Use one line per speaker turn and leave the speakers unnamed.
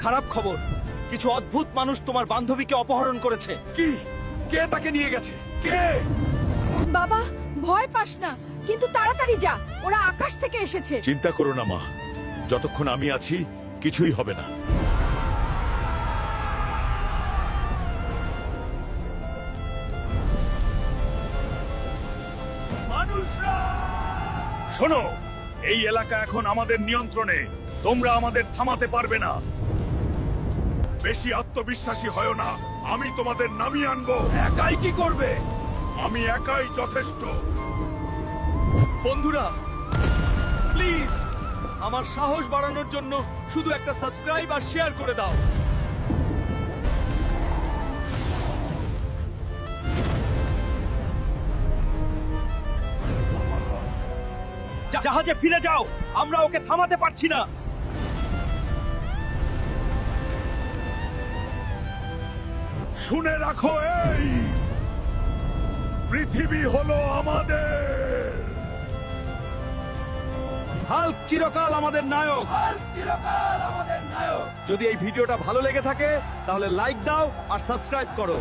খারাপ খবর, কিছু অদ্ভুত মানুষ তোমার বান্ধবীকে অপহরণ করেছে।
কি? কে তাকে নিয়ে গেছে? কে?
বাবা, ভয় পাস না, কিন্তু তাড়াতাড়ি যা, ওরা আকাশ থেকে এসেছে।
চিন্তা করো না মা, যতক্ষণ আমি আছি কিছুই হবে না। মানুষরা শোনো, এই এলাকা এখন আমাদের নিয়ন্ত্রণে। তোমরা আমাদের থামাতে পারবে না। বেশি আত্মবিশ্বাসী হয় না, আমি তোমাদের নামিয়ে আনবো। একাই কি করবে? আমি একাই যথেষ্ট।
বন্ধুরা, প্লিজ আমার সাহস বাড়ানোর জন্য শুধু একটা সাবস্ক্রাইব আর শেয়ার করে দাও। জাহাজে ফিরে যাও, আমরা ওকে থামাতে পারছি না।
শুনে রাখো, এই পৃথিবী হলো আমাদের।
হাল্ক চিরকাল আমাদের নায়ক। যদি এই ভিডিওটা ভালো লেগে থাকে তাহলে লাইক দাও আর সাবস্ক্রাইব করো।